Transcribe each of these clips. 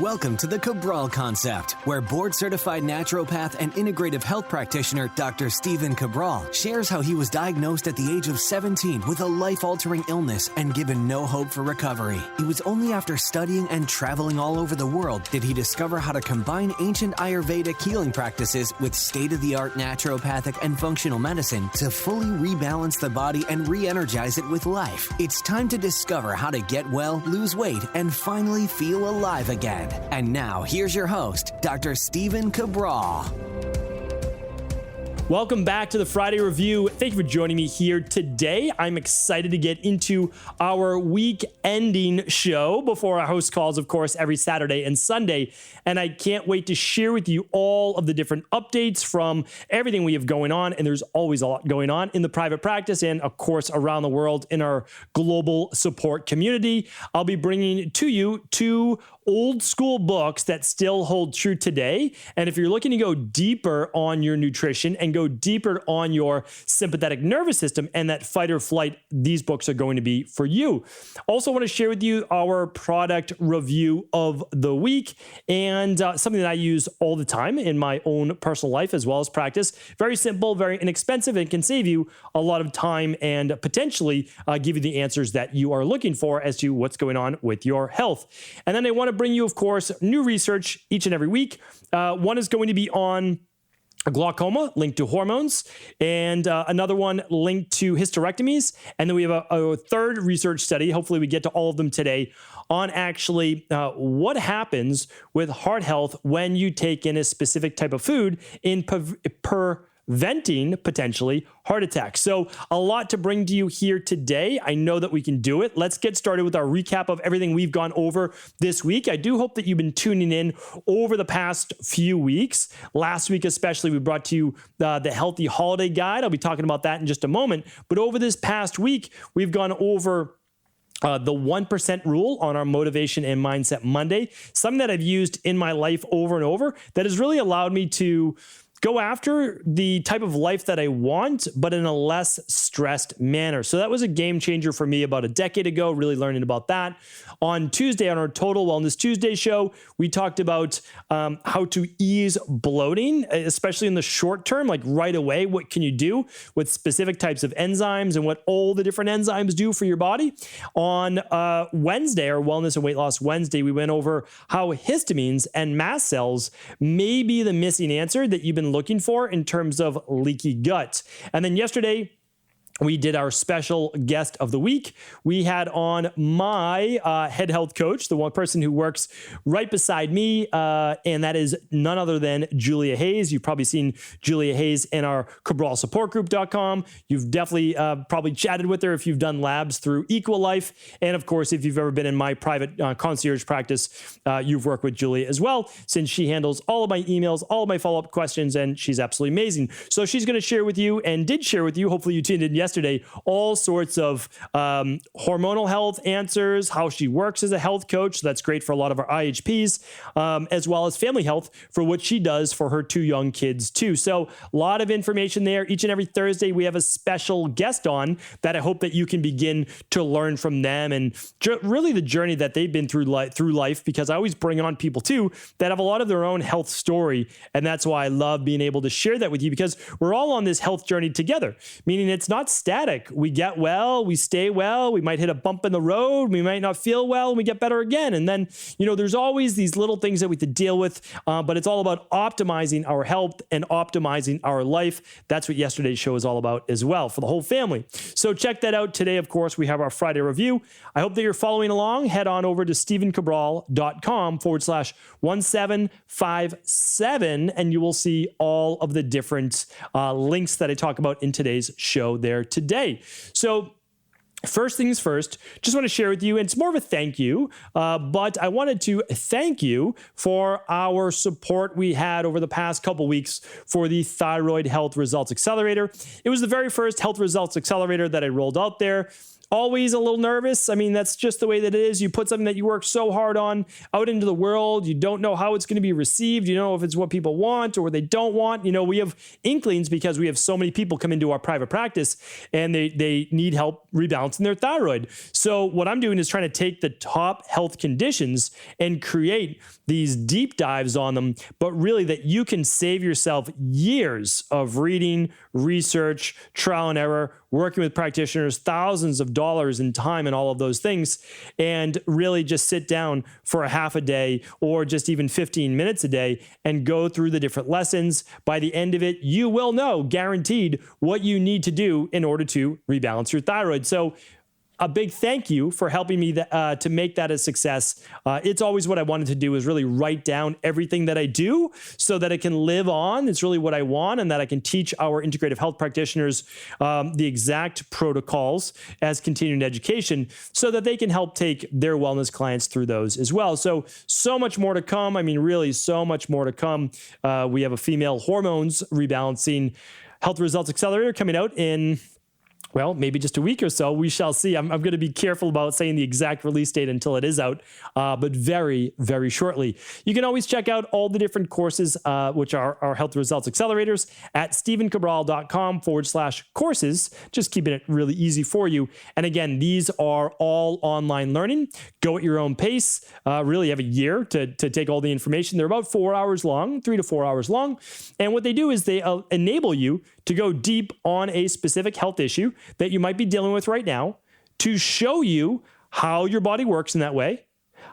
Welcome to the Cabral Concept, where board-certified naturopath and integrative health practitioner Dr. Stephen Cabral shares how he was diagnosed at the age of 17 with a life-altering illness and given no hope for recovery. It was only after studying and traveling all over the world did he discover how to combine ancient Ayurvedic healing practices with state-of-the-art naturopathic and functional medicine to fully rebalance the body and re-energize it with life. It's time to discover how to get well, lose weight, and finally feel alive again. And now, here's your host, Dr. Stephen Cabral. Welcome back to the Friday Review. Thank you for joining me here today. I'm excited to get into our week-ending show before our host calls, of course, every Saturday and Sunday. And I can't wait to share with you all of the different updates from everything we have going on. And there's always a lot going on in the private practice and, of course, around the world in our global support community. I'll be bringing to you two old school books that still hold true today. And if you're looking to go deeper on your nutrition and go deeper on your sympathetic nervous system and that fight or flight, these books are going to be for you. Also want to share with you our product review of the week and something that I use all the time in my own personal life as well as practice. Very simple, very inexpensive, and can save you a lot of time and potentially give you the answers that you are looking for as to what's going on with your health. And then I want to bring you, of course, new research each and every week. One is going to be on glaucoma, linked to hormones, and another one linked to hysterectomies. And then we have a third research study, hopefully we get to all of them today, on actually what happens with heart health when you take in a specific type of food in preventing potentially heart attacks. So a lot to bring to you here today. I know that we can do it. Let's get started with our recap of everything we've gone over this week. I do hope that you've been tuning in over the past few weeks. Last week especially, we brought to you the Healthy Holiday Guide. I'll be talking about that in just a moment. But over this past week, we've gone over the 1% rule on our Motivation and Mindset Monday, something that I've used in my life over and over that has really allowed me to go after the type of life that I want, but in a less stressed manner. So that was a game changer for me about a decade ago, really learning about that. On Tuesday, on our Total Wellness Tuesday show, we talked about how to ease bloating, especially in the short term, like right away. What can you do with specific types of enzymes and what all the different enzymes do for your body? On Wednesday, our Wellness and Weight Loss Wednesday, we went over how histamines and mast cells may be the missing answer that you've been looking for in terms of leaky gut. And then yesterday, we did our special guest of the week. We had on my head health coach, the one person who works right beside me, and that is none other than Julia Hayes. You've probably seen Julia Hayes in our CabralSupportGroup.com. You've definitely probably chatted with her if you've done labs through Equalife. And of course, if you've ever been in my private concierge practice, you've worked with Julia as well, since she handles all of my emails, all of my follow-up questions, and she's absolutely amazing. So she's going to share with you, and did share with you, hopefully you tuned in yesterday, all sorts of hormonal health answers, how she works as a health coach. So that's great for a lot of our IHPs, as well as family health for what she does for her two young kids too. So a lot of information there. Each and every Thursday, we have a special guest on that I hope that you can begin to learn from them and really the journey that they've been through life, because I always bring on people too that have a lot of their own health story. And that's why I love being able to share that with you, because we're all on this health journey together, meaning it's not static. We get well, we stay well, we might hit a bump in the road, we might not feel well, and we get better again. And then, there's always these little things that we have to deal with, but it's all about optimizing our health and optimizing our life. That's what yesterday's show is all about as well for the whole family. So check that out. Today, of course, we have our Friday review. I hope that you're following along. Head on over to stephencabral.com/1757, and you will see all of the different links that I talk about in today's show there today. So first things first, just want to share with you, and it's more of a thank you, but I wanted to thank you for our support we had over the past couple weeks for the Thyroid Health Results Accelerator. It was the very first Health Results Accelerator that I rolled out there. always a little nervous. I mean, that's just the way that it is. You put something that you work so hard on out into the world. You don't know how it's going to be received. You know, if it's what people want or what they don't want. You know, we have inklings because we have so many people come into our private practice and they need help rebalancing their thyroid. So what I'm doing is trying to take the top health conditions and create these deep dives on them, but really that you can save yourself years of reading, research, trial and error, working with practitioners, thousands of dollars in time and all of those things, and really just sit down for a half a day or just even 15 minutes a day and go through the different lessons. By the end of it, you will know, guaranteed, what you need to do in order to rebalance your thyroid. So a big thank you for helping me to make that a success. It's always what I wanted to do, is really write down everything that I do so that it can live on. It's really what I want, and that I can teach our integrative health practitioners the exact protocols as continuing education so that they can help take their wellness clients through those as well. So much more to come. I mean, really so much more to come. We have a female hormones rebalancing health results accelerator coming out in, well, maybe just a week or so. We shall see. I'm going to be careful about saying the exact release date until it is out, but very, very shortly. You can always check out all the different courses, which are our health results accelerators, at stephencabral.com/courses, just keeping it really easy for you. And again, these are all online learning. Go at your own pace. Really have a year to take all the information. They're about 4 hours long, 3 to 4 hours long. And what they do is they enable you to go deep on a specific health issue that you might be dealing with right now, to show you how your body works in that way,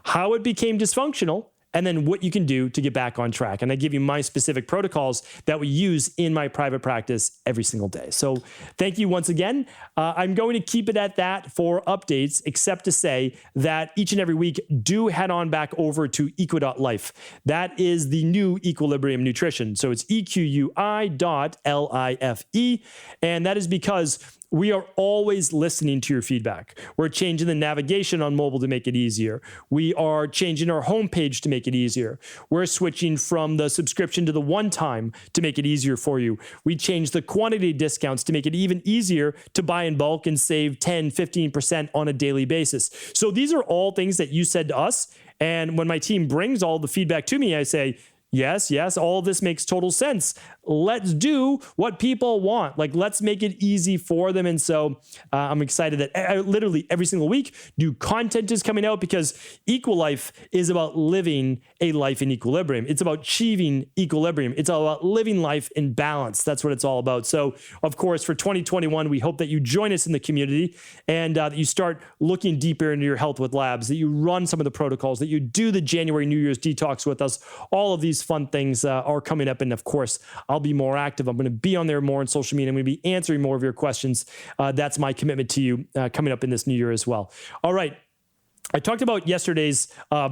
how it became dysfunctional, and then what you can do to get back on track. And I give you my specific protocols that we use in my private practice every single day. So thank you once again. I'm going to keep it at that for updates, except to say that each and every week, do head on back over to equi.life. That is the new Equilibrium Nutrition. So it's EQUI.LIFE. And that is because we are always listening to your feedback. We're changing the navigation on mobile to make it easier. We are changing our homepage to make it easier. We're switching from the subscription to the one-time to make it easier for you. We changed the quantity discounts to make it even easier to buy in bulk and save 10, 15% on a daily basis. So these are all things that you said to us. And when my team brings all the feedback to me, I say, yes, all of this makes total sense. Let's do what people want. Like, let's make it easy for them. And so I'm excited that literally every single week, new content is coming out, because Equilife is about living a life in equilibrium. It's about achieving equilibrium. It's all about living life in balance. That's what it's all about. So, of course, for 2021, we hope that you join us in the community and that you start looking deeper into your health with labs, that you run some of the protocols, that you do the January New Year's detox with us. All of these fun things are coming up. And of course, I'll be more active. I'm going to be on there more on social media. I'm going to be answering more of your questions. That's my commitment to you coming up in this new year as well. All right. I talked about yesterday's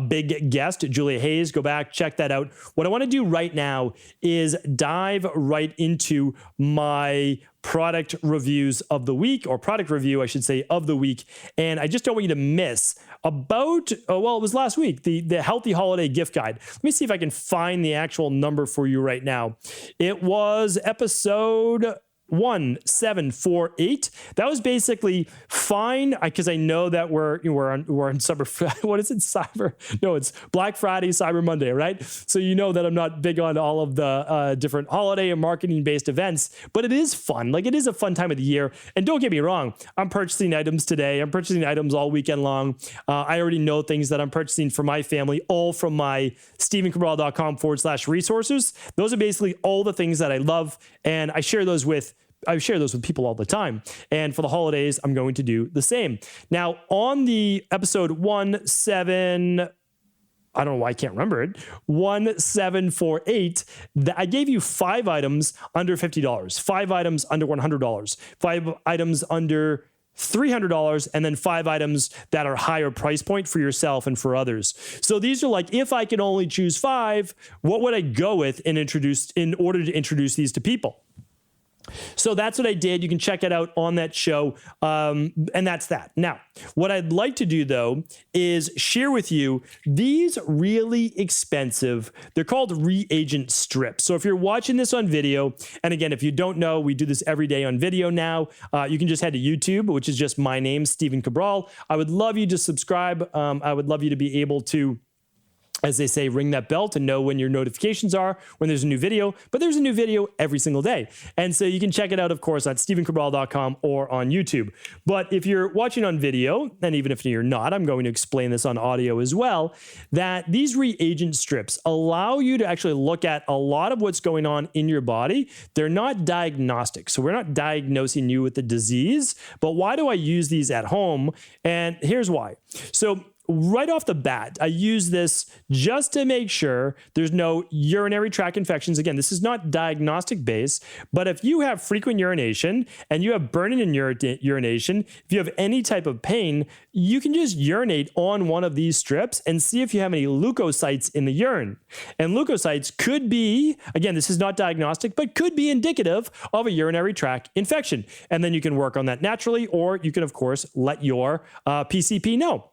big guest, Julia Hayes. Go back, check that out. What I want to do right now is dive right into my product reviews of the week, or product review, I should say, of the week. And I just don't want you to miss about, it was last week, the Healthy Holiday Gift Guide. Let me see if I can find the actual number for you right now. It was episode 1748. That was basically fine, because I know that we're on Cyber. What is it? It's Black Friday, Cyber Monday, right? So you know that I'm not big on all of the different holiday and marketing based events, but it is fun. Like, it is a fun time of the year. And don't get me wrong, I'm purchasing items today. I'm purchasing items all weekend long. I already know things that I'm purchasing for my family, all from my stephencabral.com/resources. Those are basically all the things that I love, and I share those with people all the time. And for the holidays, I'm going to do the same. Now, on the episode 1748, I gave you 5 items under $50, 5 items under $100, 5 items under $300, and then 5 items that are higher price point for yourself and for others. So these are like, if I can only choose 5, what would I go with in order to introduce these to people? So that's what I did. You can check it out on that show. And that's that. Now, what I'd like to do, though, is share with you these really expensive, they're called reagent strips. So if you're watching this on video, and again, if you don't know, we do this every day on video now. You can just head to YouTube, which is just my name, Stephen Cabral. I would love you to subscribe. I would love you to be able to, as they say, ring that bell to know when your notifications are, when there's a new video, but there's a new video every single day. And so you can check it out, of course, on stephencabral.com or on YouTube. But if you're watching on video, and even if you're not, I'm going to explain this on audio as well, that these reagent strips allow you to actually look at a lot of what's going on in your body. They're not diagnostic. So we're not diagnosing you with the disease, but why do I use these at home? And here's why. So right off the bat, I use this just to make sure there's no urinary tract infections. Again, this is not diagnostic based, but if you have frequent urination and you have burning in urination, if you have any type of pain, you can just urinate on one of these strips and see if you have any leukocytes in the urine. And leukocytes could be, again, this is not diagnostic, but could be indicative of a urinary tract infection. And then you can work on that naturally, or you can, of course, let your PCP know.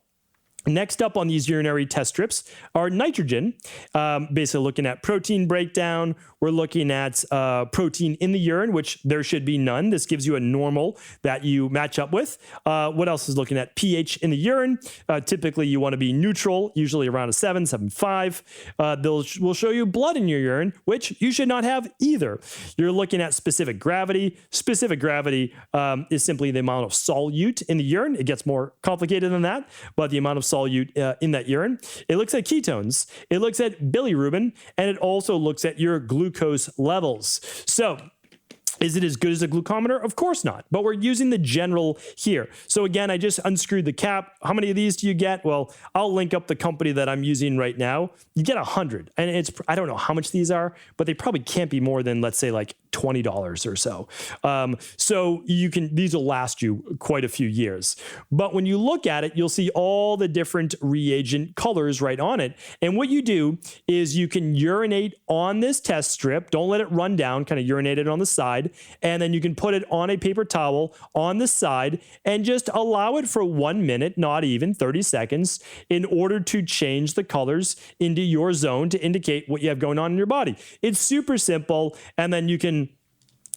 Next up on these urinary test strips are nitrogen, basically looking at protein breakdown. We're looking at protein in the urine, which there should be none. This gives you a normal that you match up with. What else is looking at? pH in the urine. Typically, you want to be neutral, usually around a 7, 7.5. We'll show you blood in your urine, which you should not have either. You're looking at specific gravity. Specific gravity is simply the amount of solute in the urine. It gets more complicated than that, but the amount of solute in that urine. It looks at ketones. It looks at bilirubin, and it also looks at your glucose levels. So is it as good as a glucometer? Of course not, but we're using the general here. So again, I just unscrewed the cap. How many of these do you get? Well, I'll link up the company that I'm using right now. You get 100, and I don't know how much these are, but they probably can't be more than, let's say, like $20 or so. So these will last you quite a few years. But when you look at it, you'll see all the different reagent colors right on it. And what you do is you can urinate on this test strip. Don't let it run down, kind of urinate it on the side. And then you can put it on a paper towel on the side and just allow it for 1 minute, not even 30 seconds, in order to change the colors into your zone to indicate what you have going on in your body. It's super simple. And then you can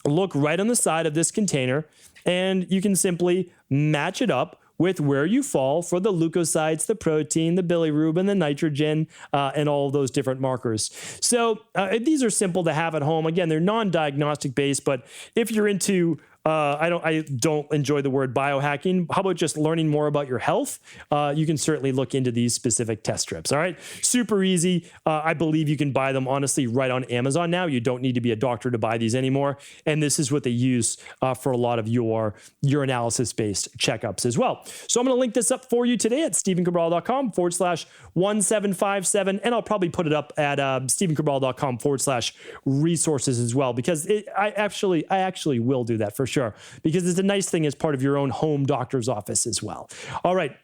look right on the side of this container and you can simply match it up with where you fall for the leukocytes, the protein, the bilirubin, the nitrogen, and all of those different markers. So these are simple to have at home. Again, they're non-diagnostic based, but if you're into I don't enjoy the word biohacking. How about just learning more about your health? You can certainly look into these specific test strips. All right. Super easy. I believe you can buy them honestly right on Amazon now. You don't need to be a doctor to buy these anymore. And this is what they use for a lot of your urinalysis based checkups as well. So I'm going to link this up for you today at stephencabral.com/1757. And I'll probably put it up at stephencabral.com/resources as well, because I actually will do that for sure, because it's a nice thing as part of your own home doctor's office as well. All right.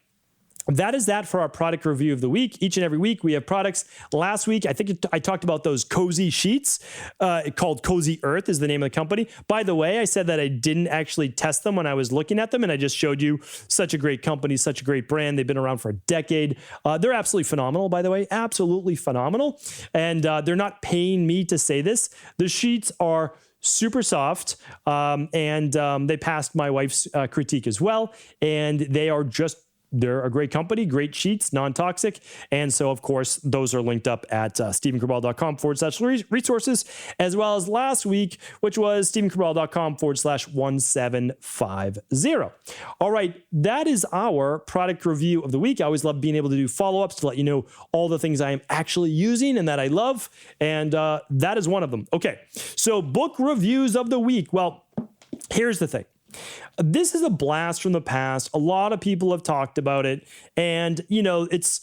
That is that for our product review of the week. Each and every week we have products. Last week, I think I talked about those cozy sheets called Cozy Earth is the name of the company. By the way, I said that I didn't actually test them when I was looking at them, and I just showed you such a great company, such a great brand. They've been around for a decade. They're absolutely phenomenal, by the way, absolutely phenomenal. And they're not paying me to say this. The sheets are super soft, and they passed my wife's critique as well. And they're a great company, great sheets, non-toxic. And so, of course, those are linked up at stephencabral.com/resources, as well as last week, which was stephencabral.com/1750. All right, that is our product review of the week. I always love being able to do follow-ups to let you know all the things I am actually using and that I love. And that is one of them. Okay, so book reviews of the week. Well, here's the thing. This is a blast from the past. A lot of people have talked about it, and it's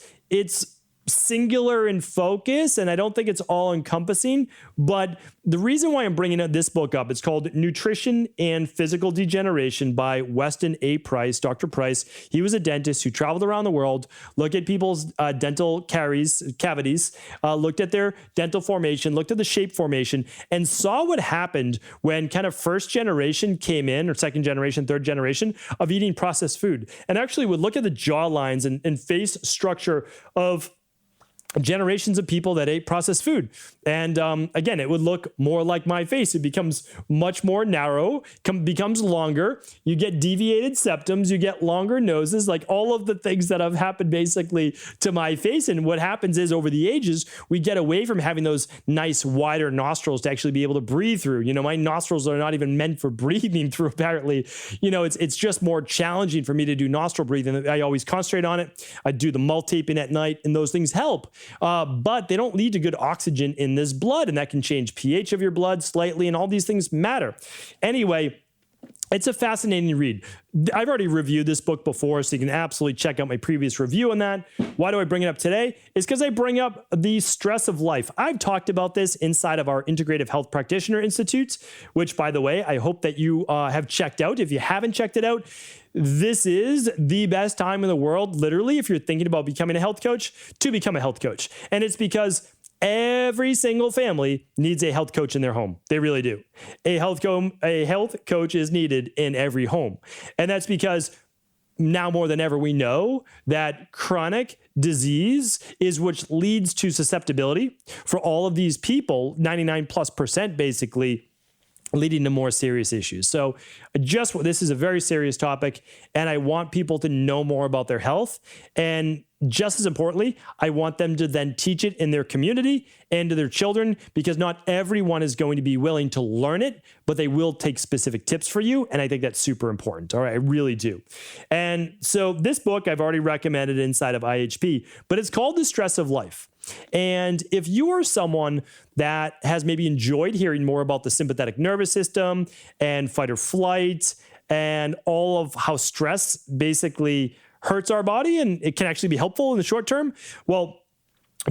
singular in focus, and I don't think it's all encompassing. But the reason why I'm bringing this book up, it's called Nutrition and Physical Degeneration by Weston Price, Dr. Price. He was a dentist who traveled around the world, looked at people's dental cavities, looked at their dental formation, looked at the shape formation, and saw what happened when kind of first generation came in, or second generation, third generation of eating processed food, and actually would look at the jaw lines and face structure of generations of people that ate processed food. And again, it would look more like my face. It becomes much more narrow, becomes longer. You get deviated septums, you get longer noses, like all of the things that have happened basically to my face. And what happens is over the ages, we get away from having those nice wider nostrils to actually be able to breathe through. You know, my nostrils are not even meant for breathing through, apparently. You know, it's just more challenging for me to do nostril breathing. I always concentrate on it. I do the multi-taping at night, and those things help. But they don't lead to good oxygen in this blood, and that can change pH of your blood slightly, and all these things matter. Anyway, it's a fascinating read. I've already reviewed this book before, so you can absolutely check out my previous review on that. Why do I bring it up today? It's because I bring up the stress of life. I've talked about this inside of our Integrative Health Practitioner Institute, which, by the way, I hope that you have checked out. If you haven't checked it out, this is the best time in the world, literally, if you're thinking about becoming a health coach, to become a health coach. And it's because every single family needs a health coach in their home. They really do. A health coach is needed in every home. And that's because now more than ever, we know that chronic disease is which leads to susceptibility for all of these people, 99+% basically, leading to more serious issues. So this is a very serious topic, and I want people to know more about their health. And just as importantly, I want them to then teach it in their community and to their children, because not everyone is going to be willing to learn it, but they will take specific tips for you. And I think that's super important. All right, I really do. And so this book I've already recommended inside of IHP, but it's called The Stress of Life. And if you are someone that has maybe enjoyed hearing more about the sympathetic nervous system and fight or flight and all of how stress basically hurts our body and it can actually be helpful in the short term, well,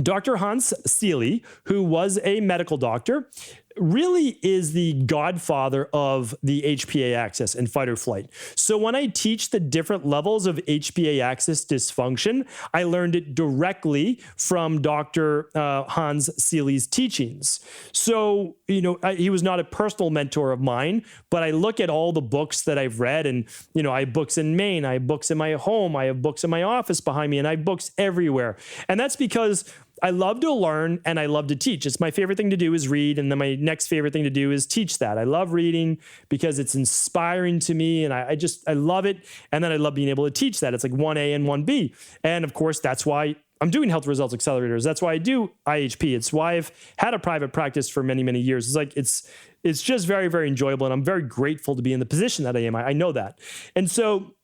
Dr. Hans Selye, who was a medical doctor, really is the godfather of the HPA axis and fight or flight. So when I teach the different levels of HPA axis dysfunction, I learned it directly from Dr. Hans Selye's teachings. So, you know, he was not a personal mentor of mine, but I look at all the books that I've read, and, you know, I have books in Maine, I have books in my home, I have books in my office behind me, and I have books everywhere. And that's because I love to learn and I love to teach. It's my favorite thing to do is read, and then my next favorite thing to do is teach that. I love reading because it's inspiring to me, and I love it. And then I love being able to teach that. It's like 1A and 1B. And of course, that's why I'm doing Health Results Accelerators. That's why I do IHP. It's why I've had a private practice for many, many years. It's like, it's just very, very enjoyable. And I'm very grateful to be in the position that I am. I know that. And so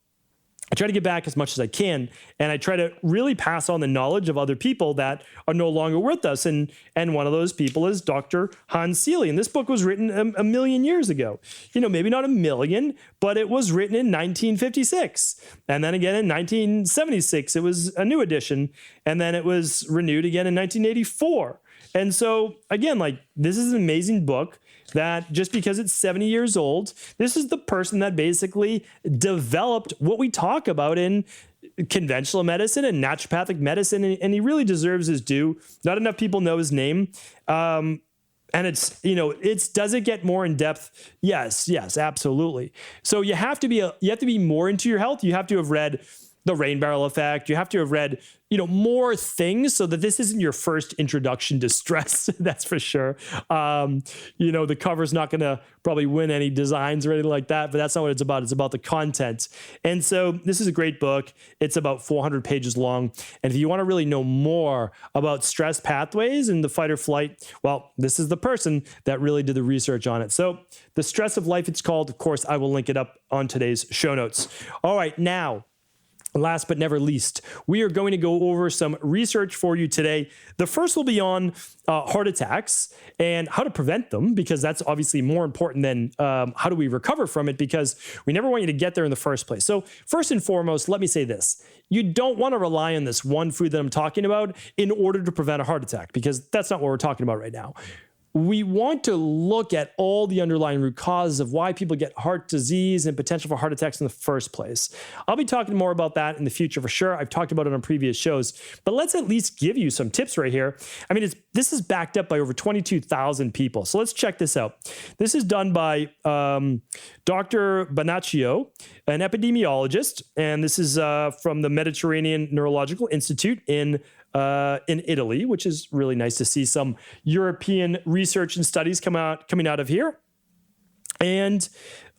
I try to get back as much as I can, and I try to really pass on the knowledge of other people that are no longer with us. And one of those people is Dr. Hans Selye. And this book was written a million years ago. You know, maybe not a million, but it was written in 1956. And then again in 1976, it was a new edition. And then it was renewed again in 1984. And so again, like, this is an amazing book that just because it's 70 years old, this is the person that basically developed what we talk about in conventional medicine and naturopathic medicine. And he really deserves his due. Not enough people know his name. And does it get more in depth? Yes, absolutely. So you have to be more into your health. You have to have read The Rain Barrel Effect. You have to have read, more things, so that this isn't your first introduction to stress. That's for sure. The cover's not going to probably win any designs or anything like that, but that's not what it's about. It's about the content. And so this is a great book. It's about 400 pages long. And if you want to really know more about stress pathways and the fight or flight, well, this is the person that really did the research on it. So The Stress of Life, it's called. Of course, I will link it up on today's show notes. All right, now, last but never least, we are going to go over some research for you today. The first will be on heart attacks and how to prevent them, because that's obviously more important than how do we recover from it, because we never want you to get there in the first place. So first and foremost, let me say this. You don't want to rely on this one food that I'm talking about in order to prevent a heart attack, because that's not what we're talking about right now. We want to look at all the underlying root causes of why people get heart disease and potential for heart attacks in the first place. I'll be talking more about that in the future for sure. I've talked about it on previous shows, but let's at least give you some tips right here. I mean, this is backed up by over 22,000 people. So let's check this out. This is done by Dr. Bonaccio, an epidemiologist, and this is from the Mediterranean Neurological Institute in Italy, which is really nice to see some European research and studies coming out of here. And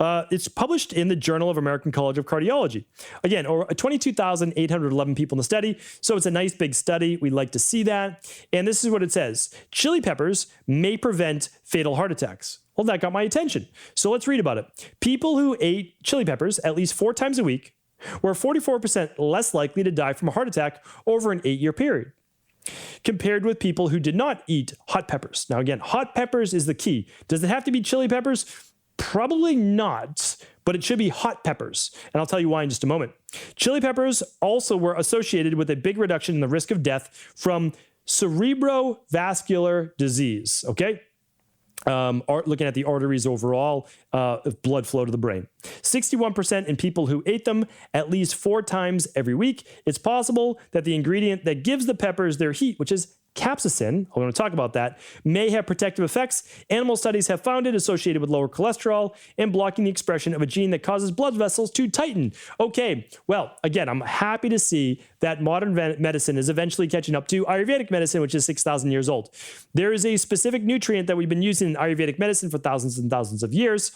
it's published in the Journal of American College of Cardiology. Again, over 22,811 people in the study. So it's a nice big study. We like to see that. And this is what it says. Chili peppers may prevent fatal heart attacks. Well, that got my attention. So let's read about it. People who ate chili peppers at least 4 times a week were 44% less likely to die from a heart attack over an 8-year period, compared with people who did not eat hot peppers. Now, again, hot peppers is the key. Does it have to be chili peppers? Probably not, but it should be hot peppers. And I'll tell you why in just a moment. Chili peppers also were associated with a big reduction in the risk of death from cerebrovascular disease, okay? Looking at the arteries overall, blood flow to the brain. 61% in people who ate them at least 4 times every week. It's possible that the ingredient that gives the peppers their heat, which is capsaicin, I want to talk about that, may have protective effects. Animal studies have found it associated with lower cholesterol and blocking the expression of a gene that causes blood vessels to tighten. Okay, well, again, I'm happy to see that modern medicine is eventually catching up to Ayurvedic medicine, which is 6,000 years old. There is a specific nutrient that we've been using in Ayurvedic medicine for thousands and thousands of years.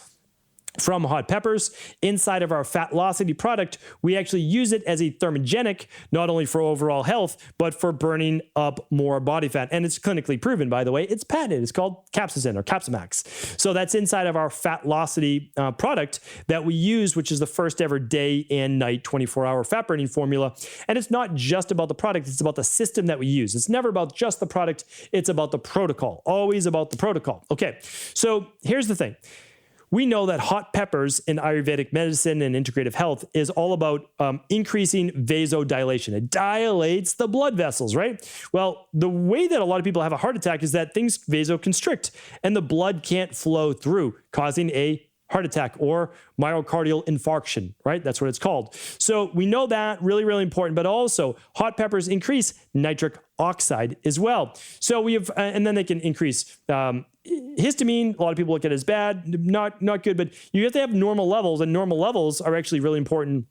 From hot peppers. Inside of our Fatlocity product, we actually use it as a thermogenic, not only for overall health, but for burning up more body fat. And it's clinically proven, by the way. It's patented. It's called capsaicin or Capsamax. So that's inside of our Fatlocity product that we use, which is the first ever day and night 24-hour fat burning formula. And it's not just about the product. It's about the system that we use. It's never about just the product. It's about the protocol. Always about the protocol. Okay, so here's the thing. We know that hot peppers in Ayurvedic medicine and integrative health is all about increasing vasodilation. It dilates the blood vessels, right? Well, the way that a lot of people have a heart attack is that things vasoconstrict and the blood can't flow through, causing a heart attack or myocardial infarction, right? That's what it's called. So we know that, really, really important, but also hot peppers increase nitric oxide as well. So we have, and then they can increase histamine. A lot of people look at it as bad, not good, but you have to have normal levels, and normal levels are actually really important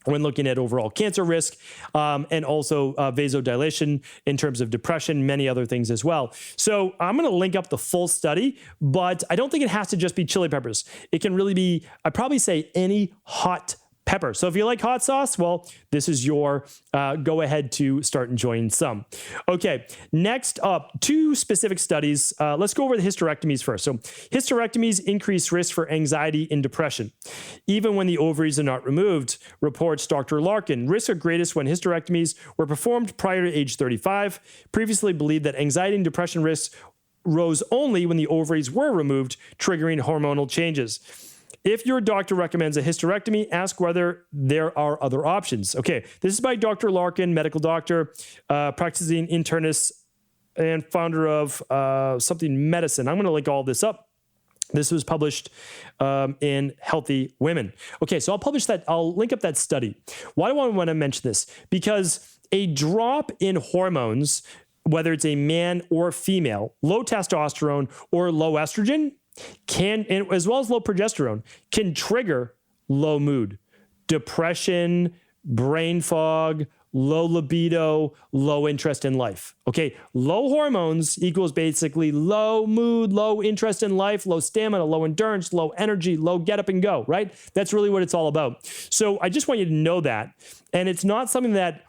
when looking at overall cancer risk, and also vasodilation in terms of depression, many other things as well. So I'm going to link up the full study, but I don't think it has to just be chili peppers. It can really be, I'd probably say any hot pepper. So if you like hot sauce, well, this is your go ahead to start enjoying some. Okay, next up, 2 specific studies. Let's go over the hysterectomies first. So hysterectomies increase risk for anxiety and depression, even when the ovaries are not removed, reports Dr. Larkin. Risks are greatest when hysterectomies were performed prior to age 35. Previously believed that anxiety and depression risks rose only when the ovaries were removed, triggering hormonal changes. If your doctor recommends a hysterectomy, ask whether there are other options. Okay, this is by Dr. Larkin, medical doctor, practicing internist and founder of something medicine. I'm going to link all this up. This was published in Healthy Women. Okay, so I'll link up that study. Why do I want to mention this? Because a drop in hormones, whether it's a man or female, low testosterone or low estrogen, can, as well as low progesterone, can trigger low mood, depression, brain fog, low libido, low interest in life. Okay, low hormones equals basically low mood, low interest in life, low stamina, low endurance, low energy, low get up and go, right? That's really what it's all about. So I just want you to know that. And it's not something that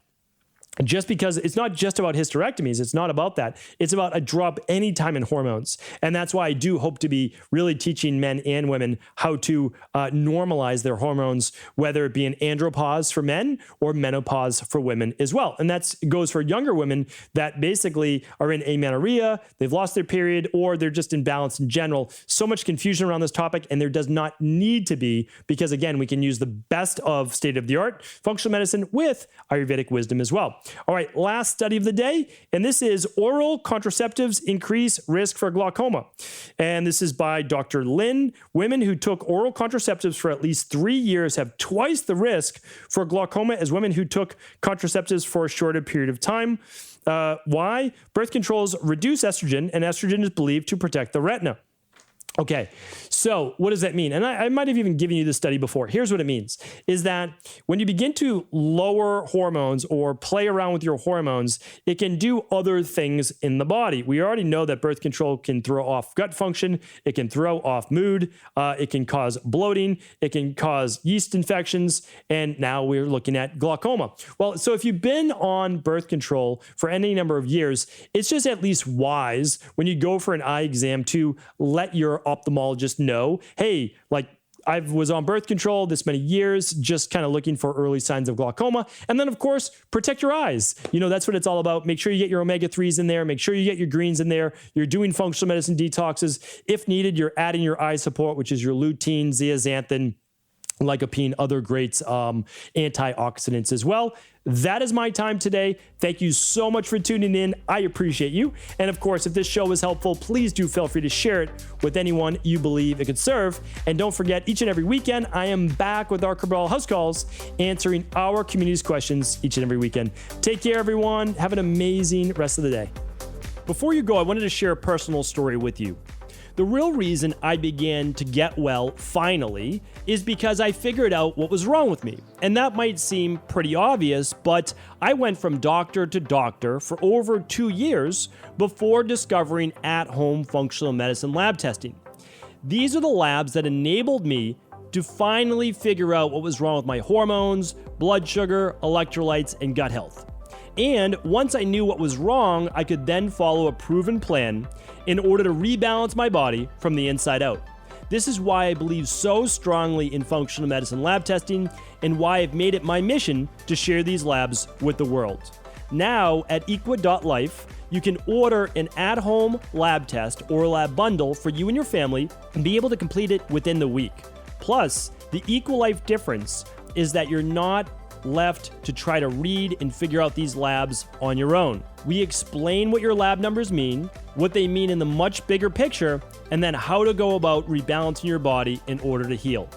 just because it's not just about hysterectomies. It's not about that. It's about a drop anytime in hormones. And that's why I do hope to be really teaching men and women how to normalize their hormones, whether it be an andropause for men or menopause for women as well. And that goes for younger women that basically are in amenorrhea, they've lost their period, or they're just imbalanced in general. So much confusion around this topic, and there does not need to be, because again, we can use the best of state-of-the-art functional medicine with Ayurvedic wisdom as well. All right, last study of the day, and this is oral contraceptives increase risk for glaucoma. And this is by Dr. Lin. Women who took oral contraceptives for at least 3 years have twice the risk for glaucoma as women who took contraceptives for a shorter period of time. Why? Birth controls reduce estrogen, and estrogen is believed to protect the retina. Okay, so what does that mean? And I might have even given you this study before. Here's what it means, is that when you begin to lower hormones or play around with your hormones, it can do other things in the body. We already know that birth control can throw off gut function. It can throw off mood. It can cause bloating. It can cause yeast infections. And now we're looking at glaucoma. Well, so if you've been on birth control for any number of years, it's just at least wise when you go for an eye exam to let your ophthalmologist know, hey, like I was on birth control this many years, just kind of looking for early signs of glaucoma. And then, of course, protect your eyes. You know, that's what it's all about. Make sure you get your omega-3s in there. Make sure you get your greens in there. You're doing functional medicine detoxes. If needed, you're adding your eye support, which is your lutein, zeaxanthin, lycopene, other great antioxidants as well. That is my time today. Thank you so much for tuning in. I appreciate you. And of course, if this show was helpful, please do feel free to share it with anyone you believe it could serve. And don't forget, each and every weekend, I am back with our Cabral House Calls, answering our community's questions each and every weekend. Take care, everyone. Have an amazing rest of the day. Before you go, I wanted to share a personal story with you. The real reason I began to get well finally is because I figured out what was wrong with me. And that might seem pretty obvious, but I went from doctor to doctor for over 2 years before discovering at-home functional medicine lab testing. These are the labs that enabled me to finally figure out what was wrong with my hormones, blood sugar, electrolytes, and gut health. And once I knew what was wrong, I could then follow a proven plan in order to rebalance my body from the inside out. This is why I believe so strongly in functional medicine lab testing and why I've made it my mission to share these labs with the world. Now at equa.life, you can order an at-home lab test or a lab bundle for you and your family and be able to complete it within the week. Plus, the EquaLife difference is that you're not left to try to read and figure out these labs on your own. We explain what your lab numbers mean, what they mean in the much bigger picture, and then how to go about rebalancing your body in order to heal.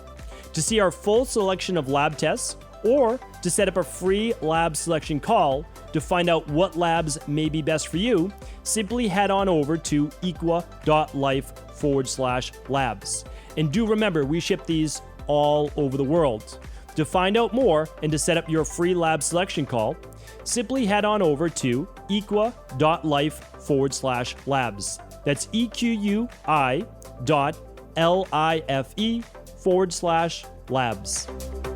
To see our full selection of lab tests, or to set up a free lab selection call to find out what labs may be best for you, simply head on over to equa.life/labs. And do remember, we ship these all over the world. To find out more and to set up your free lab selection call, simply head on over to equa.life/labs. That's EQUI.LIFE/labs.